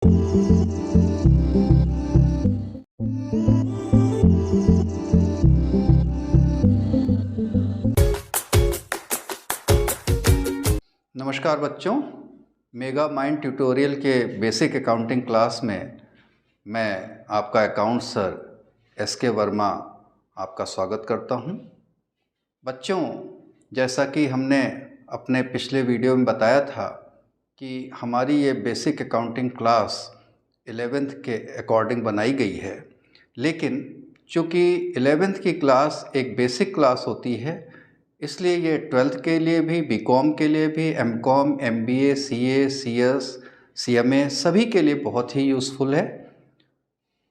नमस्कार बच्चों, mega mind tutorial के बेसिक अकाउंटिंग क्लास में मैं आपका अकाउंट सर एस.के. वर्मा आपका स्वागत करता हूं। बच्चों, जैसा कि हमने अपने पिछले वीडियो में बताया था कि हमारी ये बेसिक अकाउंटिंग क्लास 11th के अकॉर्डिंग बनाई गई है, लेकिन चूँकि 11th की क्लास एक बेसिक क्लास होती है, इसलिए ये 12th के लिए भी, बीकॉम के लिए भी, MCom, MBA, CA, CS, CMA सभी के लिए बहुत ही यूज़फुल है।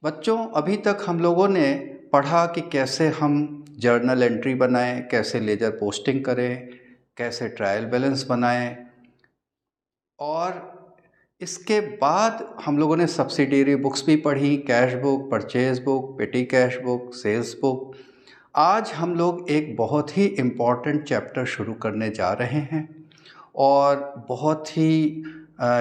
बच्चों, अभी तक हम लोगों ने पढ़ा कि कैसे हम जर्नल एंट्री बनाएं, कैसे लेजर पोस्टिंग करें, कैसे ट्रायल बैलेंस बनाएं, और इसके बाद हम लोगों ने सब्सिडियरी बुक्स भी पढ़ी, cash book, purchase book, petty cash book, sales book. आज हम लोग एक बहुत ही इम्पॉर्टेंट चैप्टर शुरू करने जा रहे हैं और बहुत ही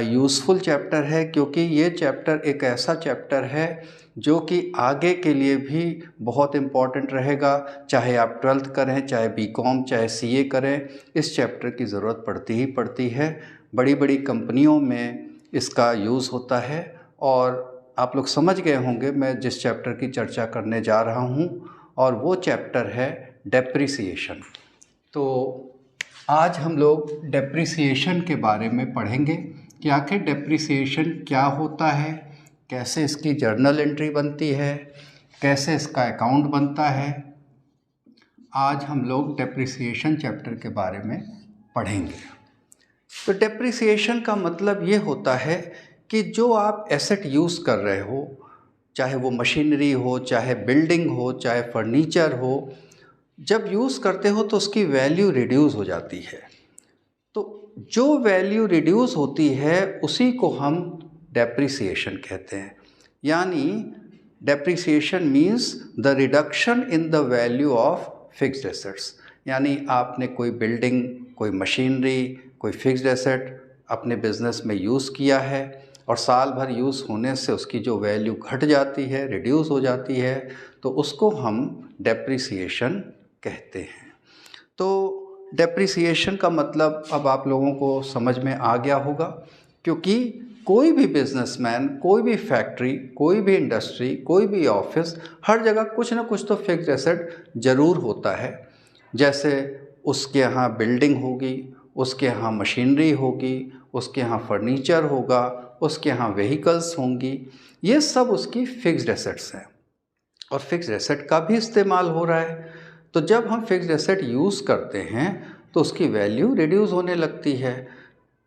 यूज़फुल चैप्टर है, क्योंकि ये चैप्टर एक ऐसा चैप्टर है जो कि आगे के लिए भी बहुत इम्पॉर्टेंट रहेगा। चाहे आप 12th करें, चाहे बीकॉम, चाहे सीए करें, इस चैप्टर की ज़रूरत पड़ती ही पड़ती है। बड़ी बड़ी कंपनियों में इसका यूज़ होता है और आप लोग समझ गए होंगे मैं जिस चैप्टर की चर्चा करने जा रहा हूँ, और वो चैप्टर है डेप्रिसिएशन। तो आज हम लोग डेप्रिसिएशन के बारे में पढ़ेंगे कि आखिर डेप्रिसिएशन क्या होता है, कैसे इसकी जर्नल एंट्री बनती है, कैसे इसका अकाउंट बनता है। आज हम लोग डेप्रिसिएशन चैप्टर के बारे में पढ़ेंगे। तो डेप्रिसिएशन का मतलब ये होता है कि जो आप एसेट यूज़ कर रहे हो, चाहे वो मशीनरी हो, चाहे बिल्डिंग हो, चाहे फर्नीचर हो, जब यूज़ करते हो तो उसकी वैल्यू रिड्यूस हो जाती है। तो जो वैल्यू रिड्यूस होती है उसी को हम डेप्रिसिएशन कहते हैं। यानी depreciation means the reduction in the value of fixed assets. यानी आपने कोई बिल्डिंग, कोई मशीनरी, कोई फिक्स्ड एसेट अपने बिज़नेस में यूज़ किया है और साल भर यूज़ होने से उसकी जो वैल्यू घट जाती है, रिड्यूस हो जाती है, तो उसको हम डेप्रिसिएशन कहते हैं। तो डेप्रिसिएशन का मतलब अब आप लोगों को समझ में आ गया होगा, क्योंकि कोई भी बिजनेसमैन, कोई भी फैक्ट्री, कोई भी इंडस्ट्री, कोई भी ऑफिस, हर जगह कुछ ना कुछ तो फिक्स्ड एसेट ज़रूर होता है। जैसे उसके यहाँ बिल्डिंग होगी, उसके यहाँ मशीनरी होगी, उसके यहाँ फर्नीचर होगा, उसके यहाँ व्हीकल्स होंगी, ये सब उसकी फिक्स्ड एसेट्स हैं और फिक्स्ड एसेट का भी इस्तेमाल हो रहा है। तो जब हम फिक्स्ड एसेट यूज़ करते हैं तो उसकी वैल्यू रिड्यूस होने लगती है।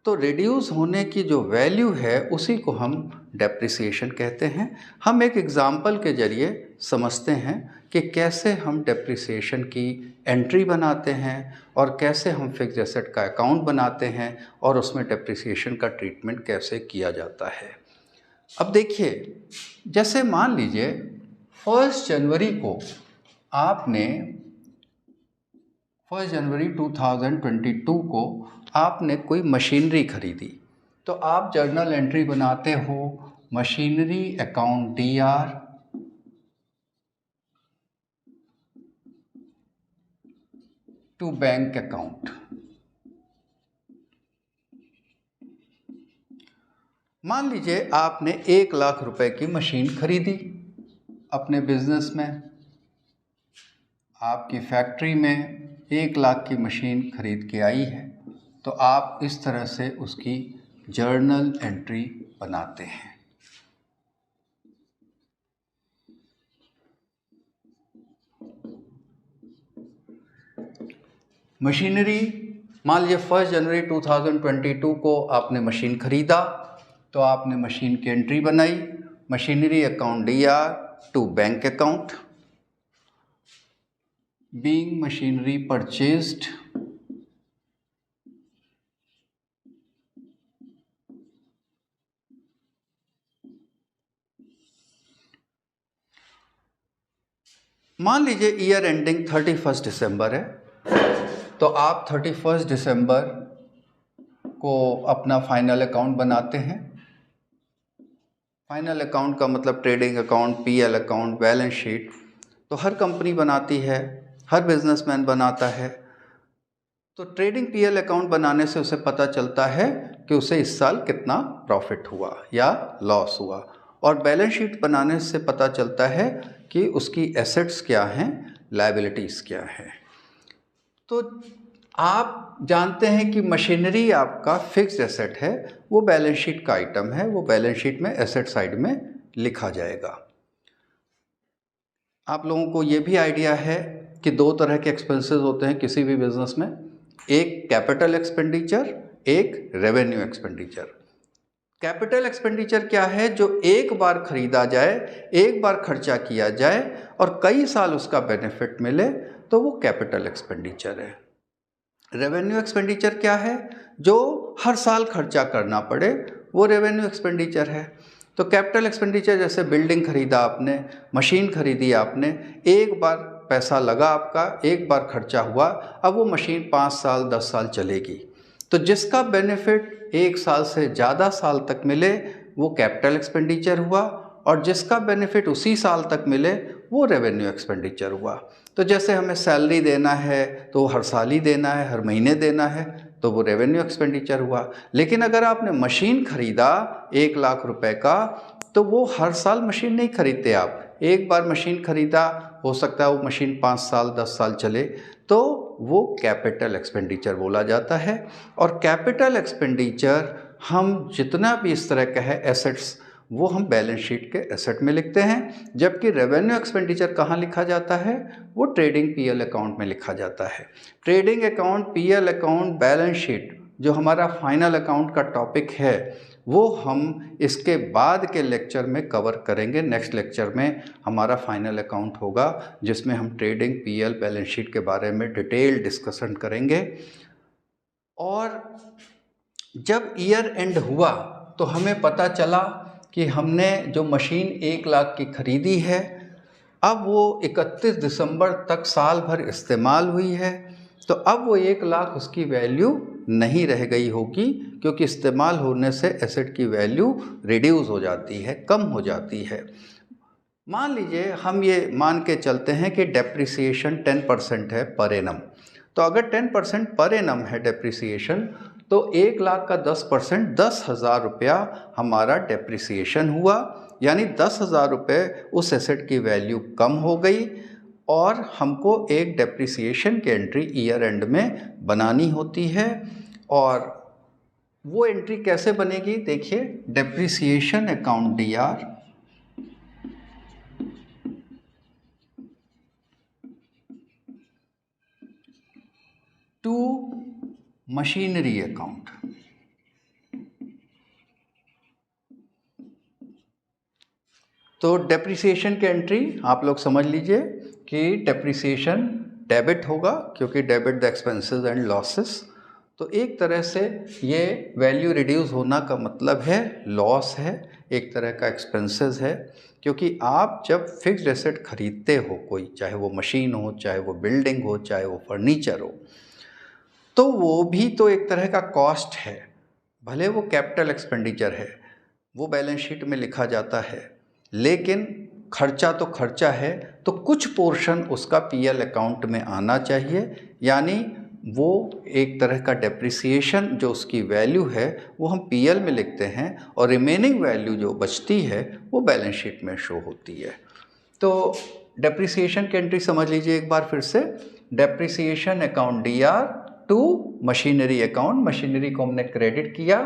तो रिड्यूस होने की जो वैल्यू है उसी को हम डेप्रिसिएशन कहते हैं। हम एक एग्ज़ाम्पल के ज़रिए समझते हैं कि कैसे हम डेप्रिसिएशन की एंट्री बनाते हैं और कैसे हम फिक्स्ड एसेट का अकाउंट बनाते हैं और उसमें डेप्रिसिएशन का ट्रीटमेंट कैसे किया जाता है। अब देखिए, जैसे मान लीजिए 1 जनवरी को आपने 1 जनवरी 2022 को आपने कोई मशीनरी खरीदी, तो आप जर्नल एंट्री बनाते हो machinery account DR to bank account. मान लीजिए आपने 1 लाख रुपए की मशीन खरीदी अपने बिजनेस में, आपकी फैक्ट्री में 1 लाख की मशीन खरीद के आई है, तो आप इस तरह से उसकी जर्नल एंट्री बनाते हैं। मशीनरी, मान लीजिए 1 जनवरी 2022 को आपने मशीन खरीदा, तो आपने मशीन की एंट्री बनाई machinery account DR to bank account. Being machinery purchased, मान लीजिए ईयर एंडिंग 31 दिसंबर है, तो आप 31 दिसंबर को अपना फाइनल अकाउंट बनाते हैं। फाइनल अकाउंट का मतलब trading account, PL account, balance sheet तो हर कंपनी बनाती है, हर बिजनेसमैन बनाता है। तो ट्रेडिंग पीएल अकाउंट बनाने से उसे पता चलता है कि उसे इस साल कितना प्रॉफिट हुआ या लॉस हुआ, और बैलेंस शीट बनाने से पता चलता है कि उसकी एसेट्स क्या हैं, लायबिलिटीज़ क्या हैं। तो आप जानते हैं कि मशीनरी आपका फिक्स्ड एसेट है, वो बैलेंस शीट का आइटम है, वो बैलेंस शीट में एसेट साइड में लिखा जाएगा। आप लोगों को ये भी आइडिया है कि दो तरह के एक्सपेंसेस होते हैं किसी भी बिजनेस में, एक कैपिटल एक्सपेंडिचर, एक रेवेन्यू एक्सपेंडिचर। कैपिटल एक्सपेंडिचर क्या है? जो एक बार खरीदा जाए, एक बार खर्चा किया जाए और कई साल उसका बेनिफिट मिले, तो वो कैपिटल एक्सपेंडिचर है। रेवेन्यू एक्सपेंडिचर क्या है? जो हर साल खर्चा करना पड़े, वो रेवेन्यू एक्सपेंडिचर है। तो कैपिटल एक्सपेंडिचर जैसे बिल्डिंग खरीदा आपने, मशीन खरीदी आपने, एक बार पैसा लगा आपका, एक बार खर्चा हुआ, अब वो मशीन 5 साल 10 साल चलेगी, तो जिसका बेनिफिट 1 साल से ज़्यादा साल तक मिले वो कैपिटल एक्सपेंडिचर हुआ, और जिसका बेनिफिट उसी साल तक मिले वो रेवेन्यू एक्सपेंडिचर हुआ। तो जैसे हमें सैलरी देना है तो हर साल ही देना है, हर महीने देना है, तो वो रेवेन्यू एक्सपेंडिचर हुआ। लेकिन अगर आपने मशीन खरीदा 1 लाख रुपए का, तो वो हर साल मशीन नहीं खरीदते आप, एक बार मशीन खरीदा, हो सकता है वो मशीन 5 साल 10 साल चले, तो वो कैपिटल एक्सपेंडिचर बोला जाता है। और कैपिटल एक्सपेंडिचर हम जितना भी इस तरह का है एसेट्स, वो हम बैलेंस शीट के एसेट में लिखते हैं, जबकि रेवेन्यू एक्सपेंडिचर कहाँ लिखा जाता है? वो ट्रेडिंग पीएल अकाउंट में लिखा जाता है। Trading account, PL account, balance sheet जो हमारा फाइनल अकाउंट का टॉपिक है, वो हम इसके बाद के लेक्चर में कवर करेंगे। नेक्स्ट लेक्चर में हमारा फाइनल अकाउंट होगा, जिसमें हम ट्रेडिंग पीएल बैलेंस शीट के बारे में डिटेल डिस्कशन करेंगे। और जब ईयर एंड हुआ तो हमें पता चला कि हमने जो मशीन 1 लाख की खरीदी है, अब वो 31 दिसंबर तक साल भर इस्तेमाल हुई है, तो अब वो 1 लाख उसकी वैल्यू नहीं रह गई होगी, क्योंकि इस्तेमाल होने से एसेट की वैल्यू रिड्यूस हो जाती है, कम हो जाती है। मान लीजिए हम ये मान के चलते हैं कि डेप्रिसिएशन 10% है पर एनम, तो अगर 10% पर एनम है डेप्रिसिएशन, तो 1 लाख का 10% 10,000 रुपया हमारा डेप्रिसिएशन हुआ, यानी 10,000 रुपये उस एसेट की वैल्यू कम हो गई, और हमको एक डेप्रिसिएशन की एंट्री ईयर एंड में बनानी होती है। और वो एंट्री कैसे बनेगी? देखिए, depreciation account DR to machinery account. तो डेप्रिसिएशन की एंट्री आप लोग समझ लीजिए कि डेप्रिसिएशन डेबिट होगा, क्योंकि debit the expenses and losses. तो एक तरह से ये वैल्यू रिड्यूस होना का मतलब है लॉस है, एक तरह का एक्सपेंसेस है, क्योंकि आप जब फिक्स्ड एसेट खरीदते हो कोई, चाहे वो मशीन हो, चाहे वो बिल्डिंग हो, चाहे वो फर्नीचर हो, तो वो भी तो एक तरह का कॉस्ट है। भले वो कैपिटल एक्सपेंडिचर है, वो बैलेंस शीट में लिखा जाता है, लेकिन खर्चा तो खर्चा है, तो कुछ पोर्शन उसका पीएल अकाउंट में आना चाहिए, यानी वो एक तरह का डेप्रिसिएशन जो उसकी वैल्यू है वो हम पीएल में लिखते हैं, और रिमेनिंग वैल्यू जो बचती है वो बैलेंस शीट में शो होती है। तो डेप्रिसिएशन की एंट्री समझ लीजिए एक बार फिर से, depreciation account DR to machinery account. Machinery को हमने क्रेडिट किया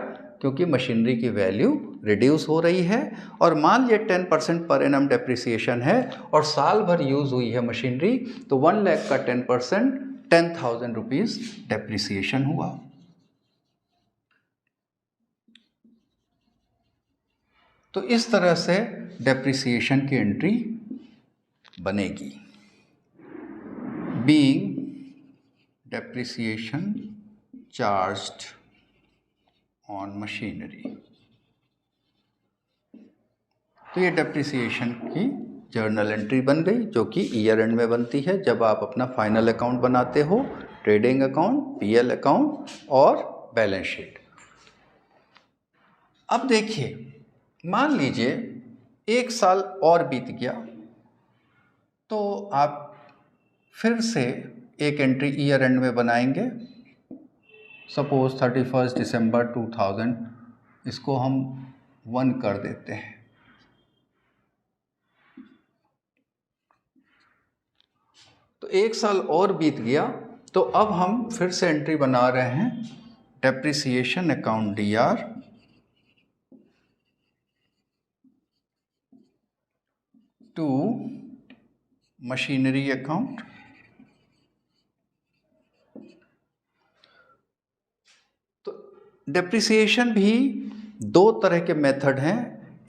क्योंकि मशीनरी की वैल्यू रिड्यूस हो रही है, और मान लीजिए 10% पर एनम डेप्रिसिएशन है और साल भर यूज़ हुई है मशीनरी, तो 1 लाख का 10% 10,000 रुपीज़ डेप्रिसिएशन हुआ। तो इस तरह से डेप्रिसिएशन की एंट्री बनेगी। Being depreciation charged on machinery, तो ये डेप्रिसिएशन की जर्नल एंट्री बन गई, जो कि ईयर एंड में बनती है जब आप अपना फाइनल अकाउंट बनाते हो, ट्रेडिंग अकाउंट, पीएल अकाउंट और बैलेंस शीट। अब देखिए, मान लीजिए 1 साल और बीत गया तो आप फिर से एक एंट्री ईयर एंड में बनाएंगे। सपोज 31 दिसंबर 2000, इसको हम 1 कर देते हैं। तो 1 साल और बीत गया तो अब हम फिर से एंट्री बना रहे हैं depreciation account DR to machinery account. तो डेप्रिसिएशन भी 2 तरह के मेथड हैं।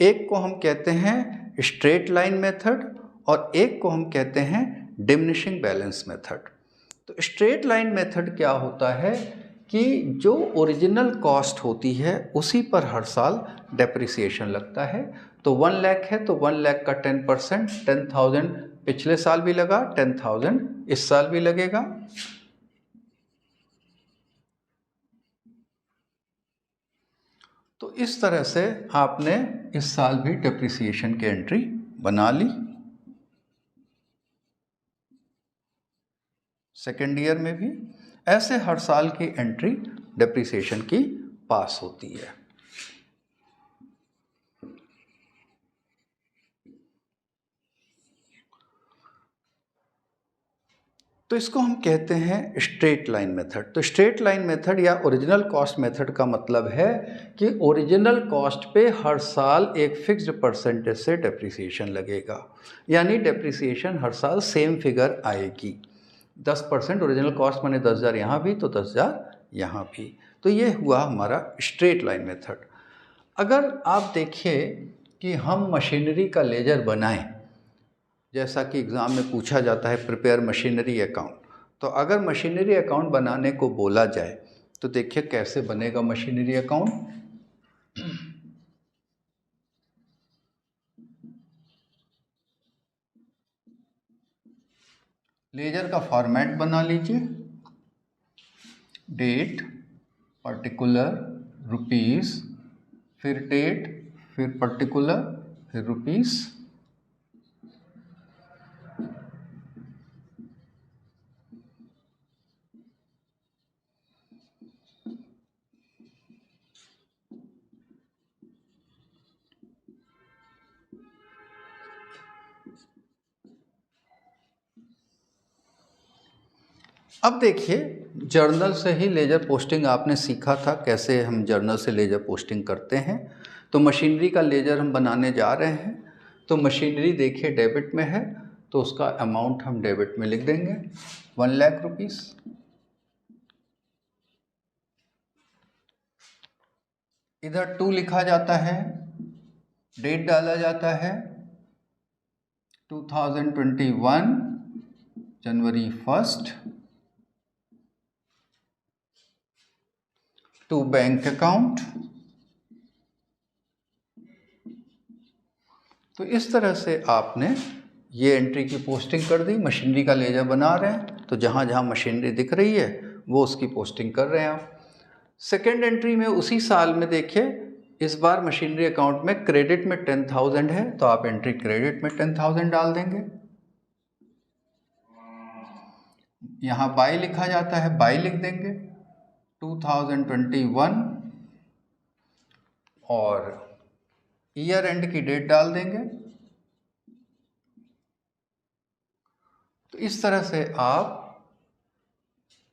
एक को हम कहते हैं स्ट्रेट लाइन मेथड और एक को हम कहते हैं डिमिनिशिंग बैलेंस मेथड। तो स्ट्रेट लाइन मेथड क्या होता है कि जो ओरिजिनल कॉस्ट होती है उसी पर हर साल डेप्रिसिएशन लगता है। तो 1 लाख है तो 1 लाख का 10%, 10,000 पिछले साल भी लगा, 10,000 इस साल भी लगेगा। तो इस तरह से आपने इस साल भी डेप्रिसिएशन की एंट्री बना ली। सेकेंड ईयर में भी ऐसे हर साल की एंट्री डेप्रिसिएशन की पास होती है। तो इसको हम कहते हैं स्ट्रेट लाइन मेथड। तो स्ट्रेट लाइन मेथड या ओरिजिनल कॉस्ट मेथड का मतलब है कि ओरिजिनल कॉस्ट पे हर साल एक फिक्स्ड परसेंटेज से डेप्रिसिएशन लगेगा, यानी डेप्रिसिएशन हर साल सेम फिगर आएगी। 10% ओरिजिनल कॉस्ट माने 10,000 यहाँ भी तो 10,000 यहाँ भी। तो ये हुआ हमारा स्ट्रेट लाइन मेथड। अगर आप देखिए कि हम मशीनरी का लेजर बनाएं, जैसा कि एग्ज़ाम में पूछा जाता है प्रिपेयर मशीनरी अकाउंट, तो अगर मशीनरी अकाउंट बनाने को बोला जाए तो देखिए कैसे बनेगा मशीनरी अकाउंट। लेजर का फॉर्मेट बना लीजिए, डेट, पर्टिकुलर, रुपीस, फिर डेट, फिर पर्टिकुलर, फिर रुपीस। अब देखिए जर्नल से ही लेजर पोस्टिंग आपने सीखा था, कैसे हम जर्नल से लेजर पोस्टिंग करते हैं। तो मशीनरी का लेजर हम बनाने जा रहे हैं। तो मशीनरी देखिए डेबिट में है तो उसका अमाउंट हम डेबिट में लिख देंगे 1 लाख रुपीस। इधर 2 लिखा जाता है, डेट डाला जाता है 2021 जनवरी 1 टू बैंक अकाउंट। तो इस तरह से आपने ये एंट्री की पोस्टिंग कर दी। मशीनरी का लेजर बना रहे हैं तो जहाँ जहाँ मशीनरी दिख रही है वो उसकी पोस्टिंग कर रहे हैं आप। सेकेंड एंट्री में उसी साल में देखिए इस बार मशीनरी अकाउंट में क्रेडिट में 10,000 है तो आप एंट्री क्रेडिट में 10,000 डाल देंगे। यहाँ बाई लिखा जाता है, बाई लिख देंगे 2021 और ईयर एंड की डेट डाल देंगे। तो इस तरह से आप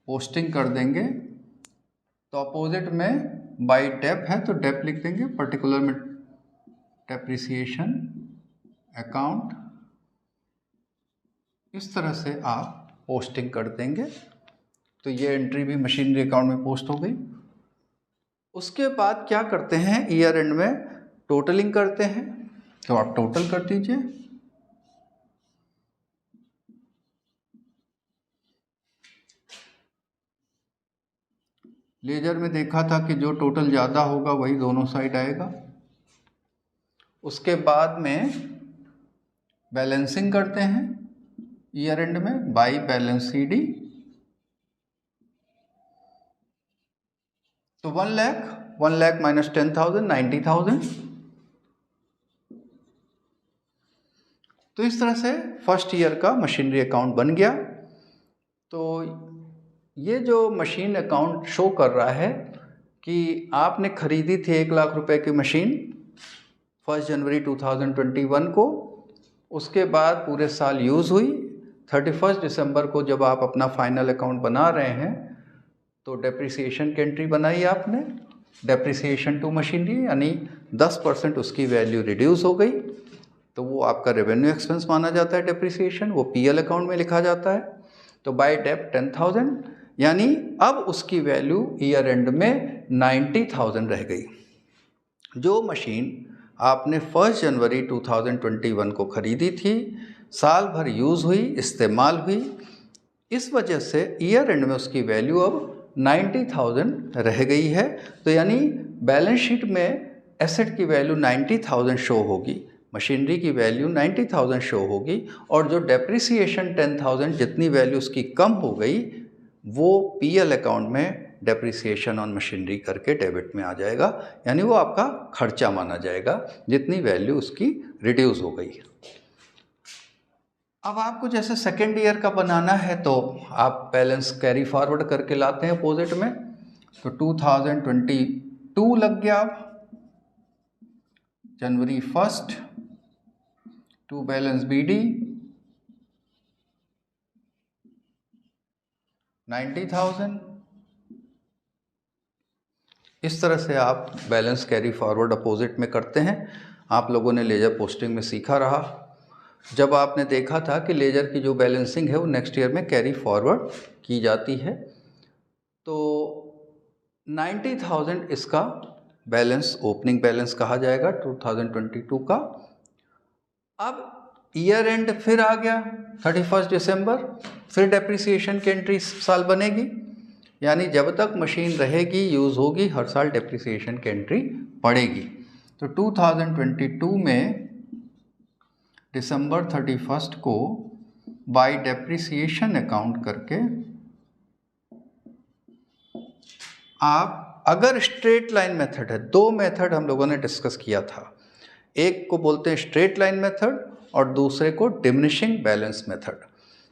पोस्टिंग कर देंगे। तो अपोजिट में बाई डेप है तो डेप लिख देंगे, पर्टिकुलर में डेप्रिसिएशन अकाउंट। इस तरह से आप पोस्टिंग कर देंगे। तो ये एंट्री भी मशीनरी अकाउंट में पोस्ट हो गई। उसके बाद क्या करते हैं, ईयर एंड में टोटलिंग करते हैं। तो आप टोटल कर दीजिए। लेजर में देखा था कि जो टोटल ज़्यादा होगा वही दोनों साइड आएगा। उसके बाद में बैलेंसिंग करते हैं ईयर एंड में बाई बैलेंस CD। तो 1 लाख माइनस 10,000 90,000। तो इस तरह से फर्स्ट ईयर का मशीनरी अकाउंट बन गया। तो ये जो मशीन अकाउंट शो कर रहा है कि आपने खरीदी थी 1 लाख रुपए की मशीन 1 जनवरी 2021 को, उसके बाद पूरे साल यूज़ हुई। 31 दिसंबर को जब आप अपना फाइनल अकाउंट बना रहे हैं तो डेप्रिसिएशन की एंट्री बनाई आपने, डेप्रिसिएशन टू मशीनरी, यानी 10% उसकी वैल्यू रिड्यूस हो गई, तो वो आपका रेवेन्यू एक्सपेंस माना जाता है। डेप्रिसिएशन वो पीएल अकाउंट में लिखा जाता है। तो बाय डेप 10,000, यानी अब उसकी वैल्यू ईयर एंड में 90,000 रह गई। जो मशीन आपने 1 जनवरी 2021 को ख़रीदी थी, साल भर यूज़ हुई, इस्तेमाल हुई, इस वजह से ईयर एंड में उसकी वैल्यू अब 90,000 रह गई है। तो यानी बैलेंस शीट में एसेट की वैल्यू 90,000 शो होगी, मशीनरी की वैल्यू 90,000 शो होगी, और जो डेप्रिसिएशन 10,000 जितनी वैल्यू उसकी कम हो गई वो पीएल अकाउंट में डेप्रिसिएशन ऑन मशीनरी करके डेबिट में आ जाएगा, यानी वो आपका खर्चा माना जाएगा जितनी वैल्यू उसकी रिड्यूस हो गई। अब आपको जैसे सेकेंड ईयर का बनाना है तो आप बैलेंस कैरी फॉरवर्ड करके लाते हैं अपोजिट में। तो 2022 लग गया, अब जनवरी 1 टू बैलेंस बीडी 90,000। इस तरह से आप बैलेंस कैरी फॉरवर्ड अपोजिट में करते हैं। आप लोगों ने लेजर पोस्टिंग में सीखा रहा, जब आपने देखा था कि लेजर की जो बैलेंसिंग है वो नेक्स्ट ईयर में कैरी फॉरवर्ड की जाती है। तो 90,000 इसका बैलेंस ओपनिंग बैलेंस कहा जाएगा 2022 का। अब ईयर एंड फिर आ गया 31 दिसंबर, फिर डेप्रिसिएशन की एंट्री साल बनेगी, यानी जब तक मशीन रहेगी, यूज़ होगी, हर साल डेप्रिसिएशन की एंट्री पड़ेगी। तो 2022 में दिसंबर 31 को बाय डेप्रिसिएशन अकाउंट करके आप, अगर स्ट्रेट लाइन मेथड है, दो मेथड हम लोगों ने डिस्कस किया था, एक को बोलते हैं स्ट्रेट लाइन मेथड और दूसरे को डिमिनिशिंग बैलेंस मेथड।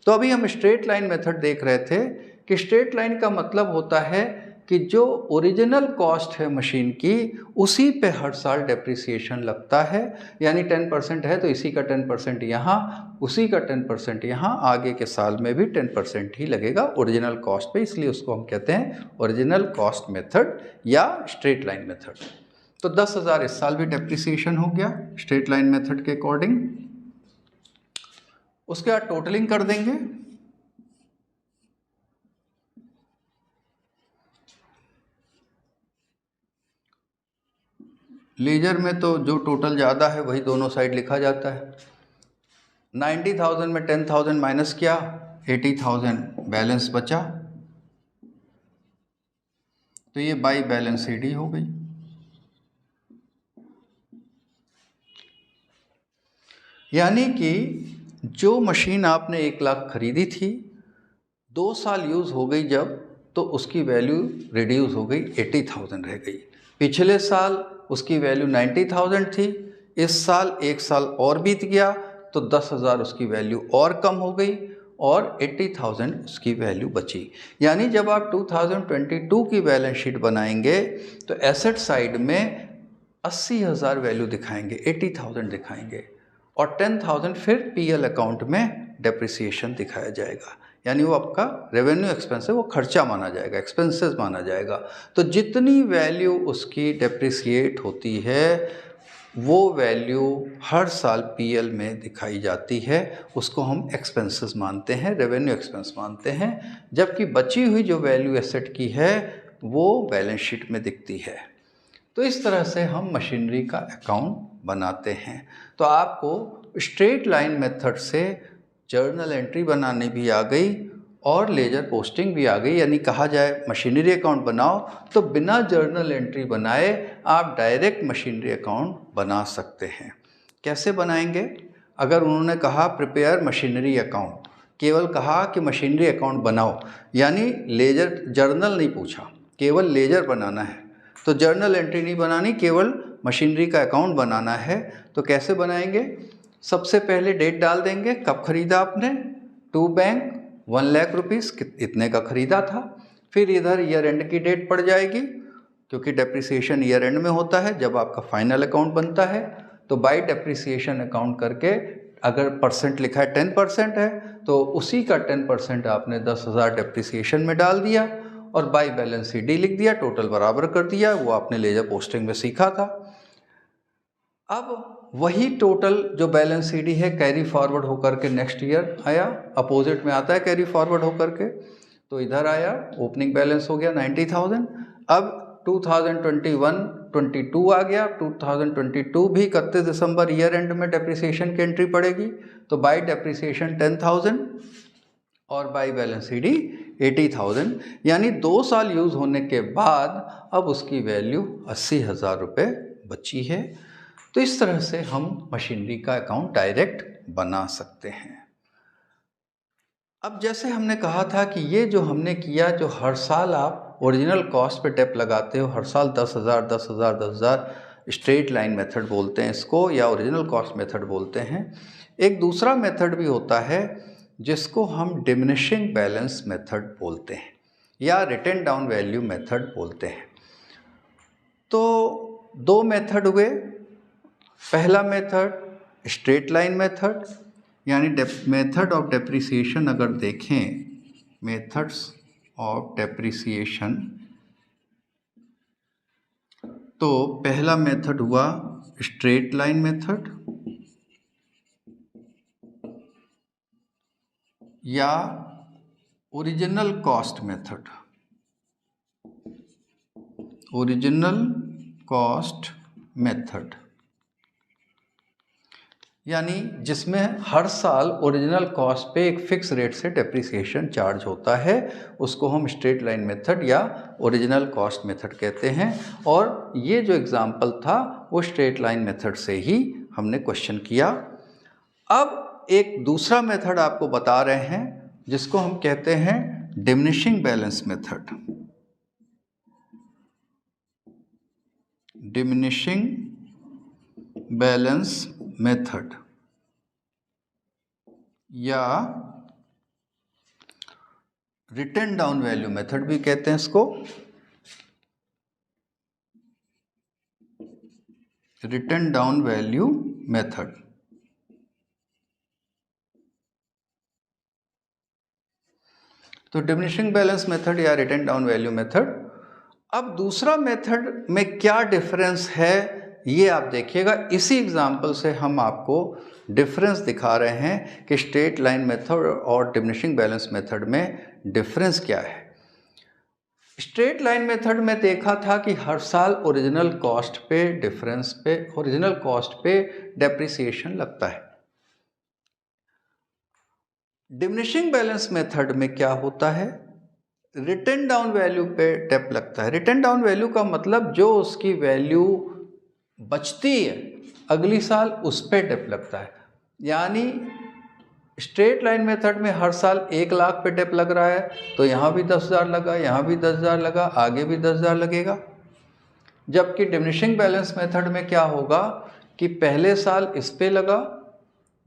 तो अभी हम स्ट्रेट लाइन मेथड देख रहे थे कि स्ट्रेट लाइन का मतलब होता है कि जो ओरिजिनल कॉस्ट है मशीन की उसी पे हर साल डेप्रिसिएशन लगता है, यानी 10% है तो इसी का 10% यहाँ, उसी का 10% यहाँ, आगे के साल में भी 10% ही लगेगा ओरिजिनल कॉस्ट पे, इसलिए उसको हम कहते हैं ओरिजिनल कॉस्ट मेथड या स्ट्रेट लाइन मेथड। तो 10,000 इस साल भी डेप्रिसिएशन हो गया स्ट्रेट लाइन मेथड के अकॉर्डिंग। उसके बाद टोटलिंग कर देंगे। लेजर में तो जो टोटल ज़्यादा है वही दोनों साइड लिखा जाता है। 90,000 में 10,000 माइनस किया, 80,000 बैलेंस बचा, तो ये बाई बैलेंस ईडी हो गई। यानी कि जो मशीन आपने 1 लाख खरीदी थी, 2 साल यूज़ हो गई जब, तो उसकी वैल्यू रिड्यूस हो गई, 80,000 रह गई। पिछले साल उसकी वैल्यू 90,000 थी, इस साल 1 साल और बीत गया तो 10,000 उसकी वैल्यू और कम हो गई और 80,000 उसकी वैल्यू बची। यानी जब आप 2022 की बैलेंस शीट बनाएंगे तो एसेट साइड में 80,000 वैल्यू दिखाएंगे, 80,000 दिखाएंगे, और 10,000 फिर पीएल अकाउंट में डेप्रिसिएशन दिखाया जाएगा, यानी वो आपका रेवेन्यू एक्सपेंस है, वो खर्चा माना जाएगा, एक्सपेंसेस माना जाएगा। तो जितनी वैल्यू उसकी डेप्रिसिएट होती है वो वैल्यू हर साल पीएल में दिखाई जाती है, उसको हम एक्सपेंसेस मानते हैं, रेवेन्यू एक्सपेंस मानते हैं, जबकि बची हुई जो वैल्यू एसेट की है वो बैलेंस शीट में दिखती है। तो इस तरह से हम मशीनरी का अकाउंट बनाते हैं। तो आपको स्ट्रेट लाइन मेथड से जर्नल एंट्री बनाने भी आ गई और लेजर पोस्टिंग भी आ गई, यानी कहा जाए मशीनरी अकाउंट बनाओ तो बिना जर्नल एंट्री बनाए आप डायरेक्ट मशीनरी अकाउंट बना सकते हैं। कैसे बनाएंगे? अगर उन्होंने कहा प्रिपेयर मशीनरी अकाउंट, केवल कहा कि मशीनरी अकाउंट बनाओ, यानी लेजर जर्नल नहीं पूछा, केवल लेजर बनाना है, तो जर्नल एंट्री नहीं बनानी, केवल मशीनरी का अकाउंट बनाना है। तो कैसे बनाएंगे? सबसे पहले डेट डाल देंगे, कब खरीदा आपने, टू बैंक 1 लाख रुपीज़ इतने का खरीदा था। फिर इधर ईयर एंड की डेट पड़ जाएगी, क्योंकि डेप्रिसिएशन ईयर एंड में होता है जब आपका फाइनल अकाउंट बनता है। तो बाई डेप्रिसिएशन अकाउंट करके अगर परसेंट लिखा है 10% है तो उसी का 10% आपने 10,000 डेप्रिसिएशन में डाल दिया और बाई बैलेंस डी लिख दिया, टोटल बराबर कर दिया। वो आपने लेजर पोस्टिंग में सीखा था। अब वही टोटल जो बैलेंस डी है कैरी फॉरवर्ड होकर के नेक्स्ट ईयर आया, अपोजिट में आता है कैरी फॉरवर्ड होकर के। तो इधर आया, ओपनिंग बैलेंस हो गया 90,000। अब 2021-22 आ गया, 2022 भी 31 दिसंबर ईयर एंड में डेप्रिसिएशन की एंट्री पड़ेगी। तो बाई डेप्रिसिएशन 10,000 और बाई बैलेंस डी 80,000, यानी 2 साल यूज़ होने के बाद अब उसकी वैल्यू 80,000 रुपये बची है। तो इस तरह से हम मशीनरी का अकाउंट डायरेक्ट बना सकते हैं। अब जैसे हमने कहा था कि ये जो हमने किया, जो हर साल आप ओरिजिनल कॉस्ट पे टेप लगाते हो, हर साल 10,000 10,000 10,000, स्ट्रेट लाइन मेथड बोलते हैं इसको या ओरिजिनल कॉस्ट मेथड बोलते हैं। एक दूसरा मेथड भी होता है जिसको हम डिमिनिशिंग बैलेंस मेथड बोलते हैं या रिटन डाउन वैल्यू मेथड बोलते हैं। तो 2 मेथड हुए। पहला मेथड स्ट्रेट लाइन मेथड, यानी मेथड ऑफ डेप्रिसिएशन अगर देखें, मेथड्स ऑफ डेप्रिसिएशन, तो पहला मेथड हुआ स्ट्रेट लाइन मेथड या original cost method, original cost method, यानी जिसमें हर साल ओरिजिनल कॉस्ट पे एक फिक्स रेट से डेप्रिसिएशन चार्ज होता है, उसको हम स्ट्रेट लाइन मेथड या ओरिजिनल कॉस्ट मेथड कहते हैं। और ये जो एग्जांपल था वो स्ट्रेट लाइन मेथड से ही हमने क्वेश्चन किया। अब एक दूसरा मेथड आपको बता रहे हैं जिसको हम कहते हैं diminishing balance method, diminishing balance method या रिटन डाउन वैल्यू मेथड भी कहते हैं इसको, रिटन डाउन वैल्यू मेथड। तो डिमिनिशिंग बैलेंस मेथड या रिटन डाउन वैल्यू मेथड। अब दूसरा मेथड में क्या डिफरेंस है ये आप देखिएगा। इसी एग्जांपल से हम आपको डिफरेंस दिखा रहे हैं कि स्ट्रेट लाइन मेथड और डिमिनिशिंग बैलेंस मेथड में डिफरेंस क्या है। स्ट्रेट लाइन मेथड में देखा था कि हर साल ओरिजिनल कॉस्ट पे डिफरेंस पे, ओरिजिनल कॉस्ट पे डेप्रिसिएशन लगता है। डिमिनिशिंग बैलेंस मेथड में क्या होता है, रिटन डाउन वैल्यू पे टेप लगता है। रिटन डाउन वैल्यू का मतलब जो उसकी वैल्यू बचती है अगली साल उस पे टेप लगता है। यानी स्ट्रेट लाइन मेथड में हर साल 1 लाख पे टेप लग रहा है तो यहाँ भी 10,000 लगा, यहाँ भी 10,000 लगा, आगे भी 10,000 लगेगा। जबकि डिमिनिशिंग बैलेंस मेथड में क्या होगा कि पहले साल इस पे लगा,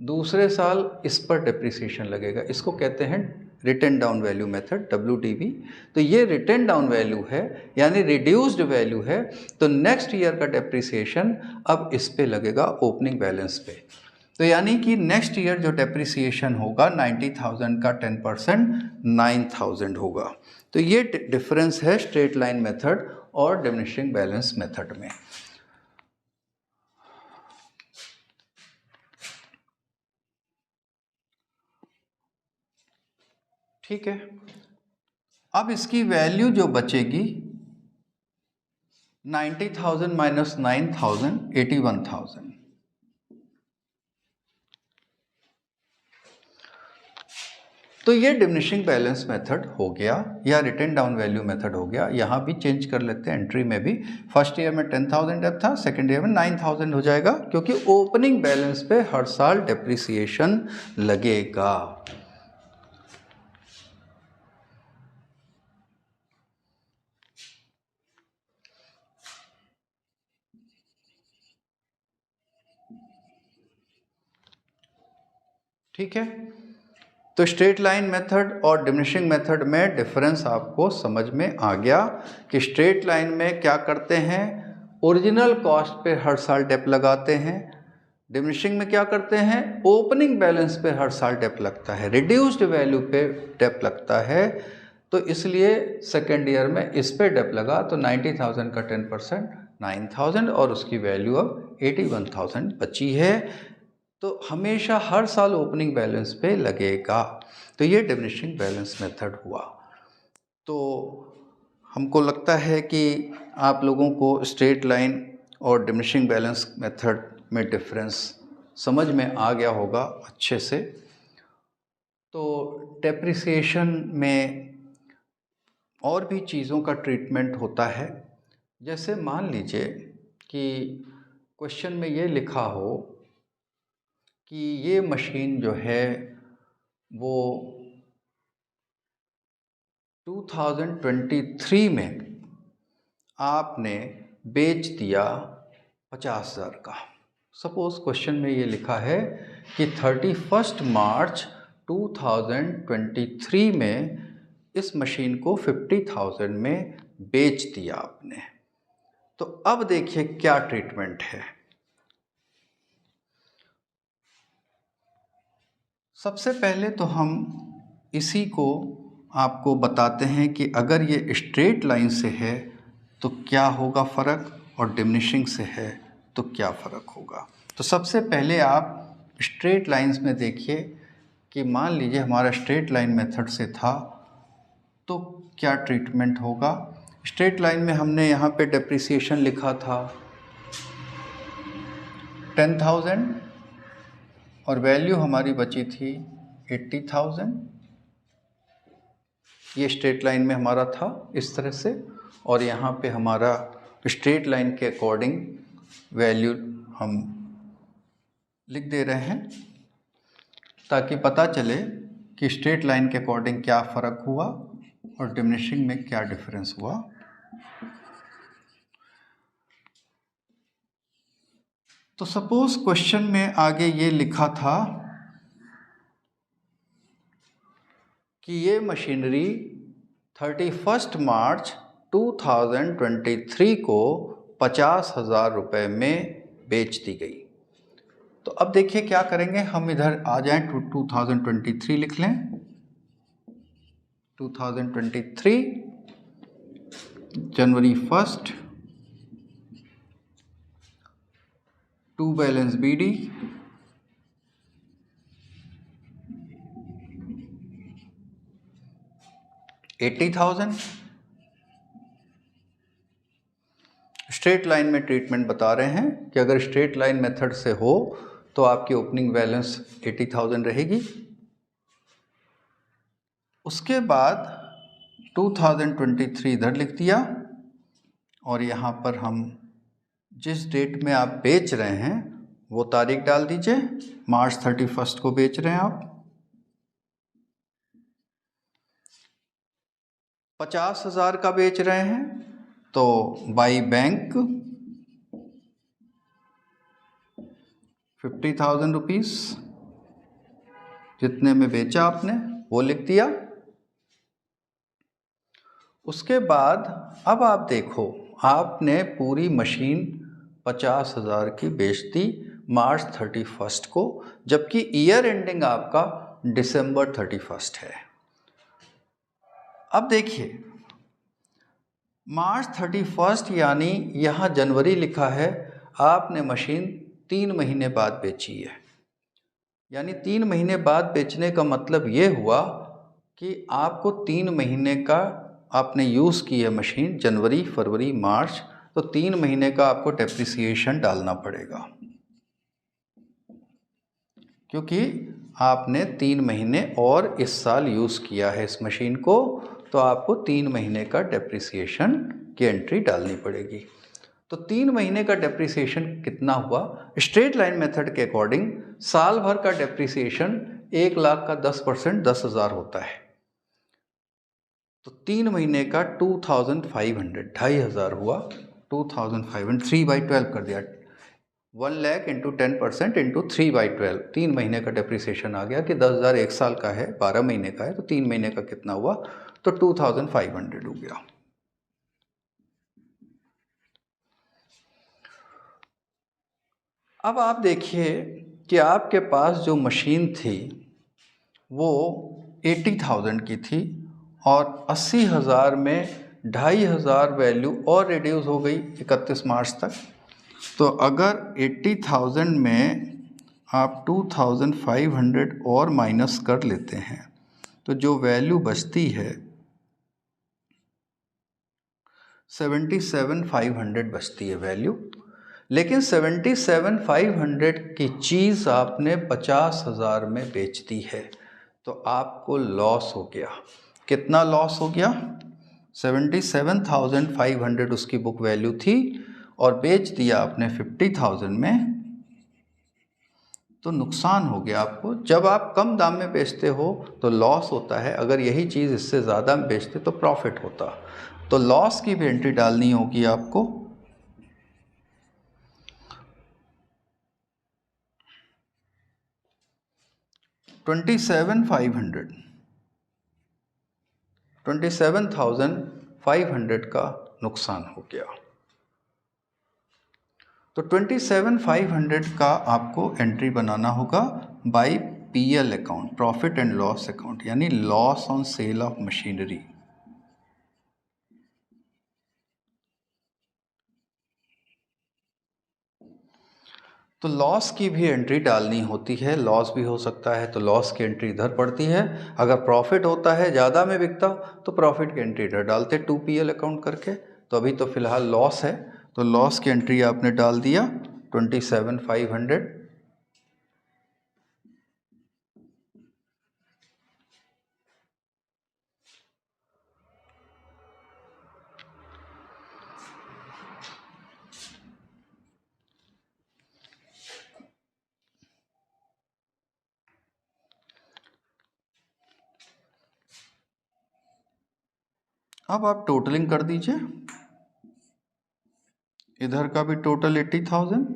दूसरे साल इस पर डेप्रिसिएशन लगेगा। इसको कहते हैं written down value method, WDV। तो ये रिटन डाउन वैल्यू है यानी रिड्यूस्ड वैल्यू है, तो नेक्स्ट ईयर का डेप्रिसिएशन अब इस पे लगेगा ओपनिंग बैलेंस पे। तो यानी कि नेक्स्ट ईयर जो डेप्रिसिएशन होगा 90,000 का 10% 9,000 होगा। तो ये डिफरेंस है स्ट्रेट लाइन मेथड और डिमिनिशिंग बैलेंस मेथड में। ठीक है, अब इसकी वैल्यू जो बचेगी 90,000 माइनस 9,000 81,000। तो ये डिमिनिशिंग बैलेंस मेथड हो गया या रिटन डाउन वैल्यू मेथड हो गया। यहाँ भी चेंज कर लेते हैं, एंट्री में भी फर्स्ट ईयर में 10,000 डेप था, सेकेंड ईयर में 9,000 हो जाएगा, क्योंकि ओपनिंग बैलेंस पे हर साल डेप्रिसिएशन लगेगा। ठीक है, तो स्ट्रेट लाइन मेथड और डिमिनिशिंग मेथड में डिफरेंस आपको समझ में आ गया कि स्ट्रेट लाइन में क्या करते हैं, ओरिजिनल कॉस्ट पे हर साल डेप लगाते हैं। डिमिनिशिंग में क्या करते हैं, ओपनिंग बैलेंस पे हर साल डेप लगता है, रिड्यूस्ड वैल्यू पे डेप लगता है। तो इसलिए सेकेंड ईयर में इस पे डेप लगा तो 90,000 का 10% 9,000 और उसकी वैल्यू अब 81,000 बची है। तो हमेशा हर साल ओपनिंग बैलेंस पे लगेगा। तो ये डिमिनिशिंग बैलेंस मेथड हुआ। तो हमको लगता है कि आप लोगों को स्ट्रेट लाइन और डिमिनिशिंग बैलेंस मेथड में डिफरेंस समझ में आ गया होगा अच्छे से। तो डेप्रिसिएशन में और भी चीज़ों का ट्रीटमेंट होता है। जैसे मान लीजिए कि क्वेश्चन में ये लिखा हो कि ये मशीन जो है वो 2023 में आपने बेच दिया 50,000 का। सपोज़ क्वेश्चन में ये लिखा है कि 31 मार्च 2023 में इस मशीन को 50,000 में बेच दिया आपने। तो अब देखिए क्या ट्रीटमेंट है। सबसे पहले तो हम इसी को आपको बताते हैं कि अगर ये स्ट्रेट लाइन से है तो क्या होगा फ़र्क, और डिमिनिशिंग से है तो क्या फ़र्क होगा। तो सबसे पहले आप स्ट्रेट लाइंस में देखिए कि मान लीजिए हमारा स्ट्रेट लाइन मेथड से था तो क्या ट्रीटमेंट होगा। स्ट्रेट लाइन में हमने यहाँ पे डेप्रिसिएशन लिखा था 10,000 और वैल्यू हमारी बची थी 80,000। ये स्ट्रेट लाइन में हमारा था इस तरह से, और यहाँ पे हमारा स्ट्रेट लाइन के अकॉर्डिंग वैल्यू हम लिख दे रहे हैं ताकि पता चले कि स्ट्रेट लाइन के अकॉर्डिंग क्या फ़र्क हुआ और डिमिनिशिंग में क्या डिफरेंस हुआ। तो सपोज़ क्वेश्चन में आगे ये लिखा था कि ये मशीनरी 31 मार्च 2023 को 50,000 रुपये में बेच दी गई। तो अब देखिए क्या करेंगे, हम इधर आ जाएं 2023 लिख लें। 2023 जनवरी 1 to balance BD, $80,000। Straight line में ट्रीटमेंट बता रहे हैं कि अगर स्ट्रेट लाइन मेथड से हो तो आपकी ओपनिंग बैलेंस 80,000 रहेगी। उसके बाद 2023 इधर लिख दिया और यहाँ पर हम जिस डेट में आप बेच रहे हैं वो तारीख डाल दीजिए। मार्च 31 को बेच रहे हैं आप। 50,000 का बेच रहे हैं तो बाई बैंक 50,000 रुपीज़ जितने में बेचा आपने वो लिख दिया। उसके बाद अब आप देखो, आपने पूरी मशीन 50,000 की बेच दी मार्च 31 को, जबकि ईयर एंडिंग आपका दिसंबर 31 है। अब देखिए मार्च 31 यानी यहाँ जनवरी लिखा है, आपने मशीन 3 महीने बाद बेची है। यानी 3 महीने बाद बेचने का मतलब ये हुआ कि आपको 3 महीने का आपने यूज़ की है मशीन, जनवरी फरवरी मार्च, तो 3 महीने का आपको डेप्रिसिएशन डालना पड़ेगा क्योंकि आपने 3 महीने और इस साल यूज़ किया है इस मशीन को, तो आपको 3 महीने का डेप्रिसिएशन की एंट्री डालनी पड़ेगी। तो 3 महीने का डेप्रिसिएशन कितना हुआ? स्ट्रेट लाइन मेथड के अकॉर्डिंग साल भर का डेप्रिसिएशन 1 लाख का 10% 10,000 होता है। तो 3 महीने का 2,500 2,500 हुआ। 2,500 3/12 कर दिया, 1 लाख इंटू 10% इंटू 3/12, 3 महीने का डेप्रिसिएशन आ गया कि 10,000 एक साल का है, 12 महीने का है, तो 3 महीने का कितना हुआ, तो 2500 हो गया। अब आप देखिए कि आपके पास जो मशीन थी वो 80,000 की थी और 80,000 में 2,500 वैल्यू और रिड्यूस हो गई 31 मार्च तक। तो अगर 80,000 में आप 2,500 और माइनस कर लेते हैं तो जो वैल्यू बचती है 77,500 बचती है वैल्यू। लेकिन 77,500 की चीज़ आपने 50,000 में बेच दी है तो आपको लॉस हो गया। कितना लॉस हो गया? 77,500 उसकी बुक वैल्यू थी और बेच दिया आपने 50,000 में, तो नुकसान हो गया आपको। जब आप कम दाम में बेचते हो तो लॉस होता है, अगर यही चीज़ इससे ज़्यादा में बेचते तो प्रॉफिट होता। तो लॉस की भी एंट्री डालनी होगी आपको। $27,500 का नुकसान हो गया। तो 27,500 का आपको एंट्री बनाना होगा by PL account, profit and loss account, यानी loss on sale of machinery. तो लॉस की भी एंट्री डालनी होती है। लॉस भी हो सकता है तो लॉस की एंट्री इधर पड़ती है। अगर प्रॉफिट होता है, ज़्यादा में बिकता तो प्रॉफिट की एंट्री इधर डालते 2PL अकाउंट करके। तो अभी तो फिलहाल लॉस है तो लॉस की एंट्री आपने डाल दिया 27,500। अब आप टोटलिंग कर दीजिए, इधर का भी टोटल 80,000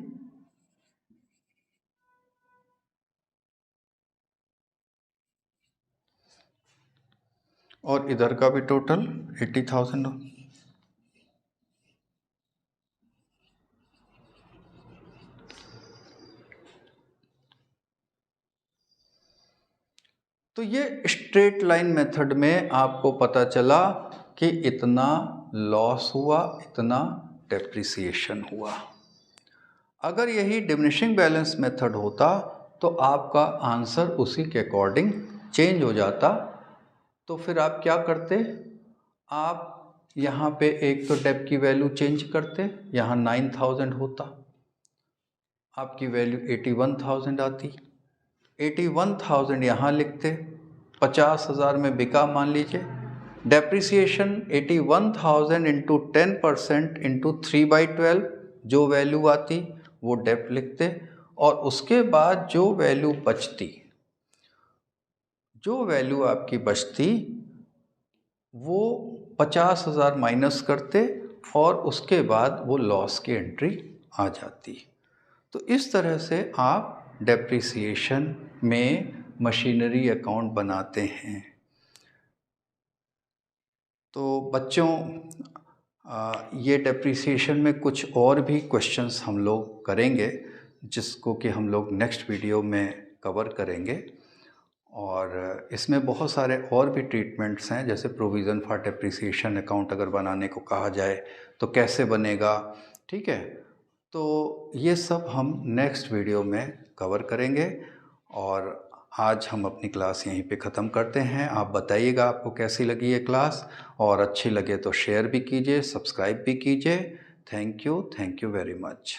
और इधर का भी टोटल 80,000। तो ये स्ट्रेट लाइन मेथड में आपको पता चला कि इतना लॉस हुआ, इतना डेप्रिसिएशन हुआ। अगर यही डिमिनिशिंग बैलेंस मेथड होता तो आपका आंसर उसी के अकॉर्डिंग चेंज हो जाता। तो फिर आप क्या करते? आप यहाँ पे एक तो डेप की वैल्यू चेंज करते, यहाँ 9,000 होता, आपकी वैल्यू 81,000 आती। 81,000 यहाँ लिखते, 50,000 में बिका मान लीजिए। डेप्रिसिएशन 81,000 इंटू 10% इंटू 3/12 जो वैल्यू आती वो डेप लिखते और उसके बाद जो वैल्यू बचती, जो वैल्यू आपकी बचती वो 50,000 माइनस करते और उसके बाद वो लॉस की एंट्री आ जाती। तो इस तरह से आप डेप्रिसिएशन में मशीनरी अकाउंट बनाते हैं। तो बच्चों ये डेप्रिसिएशन में कुछ और भी क्वेश्चंस हम लोग करेंगे जिसको कि हम लोग नेक्स्ट वीडियो में कवर करेंगे। और इसमें बहुत सारे और भी ट्रीटमेंट्स हैं, जैसे प्रोविज़न फॉर डेप्रिसिएशन अकाउंट अगर बनाने को कहा जाए तो कैसे बनेगा, ठीक है। तो ये सब हम नेक्स्ट वीडियो में कवर करेंगे। और आज हम अपनी क्लास यहीं पे ख़त्म करते हैं। आप बताइएगा आपको कैसी लगी ये क्लास, और अच्छी लगे तो शेयर भी कीजिए, सब्सक्राइब भी कीजिए। Thank you very much.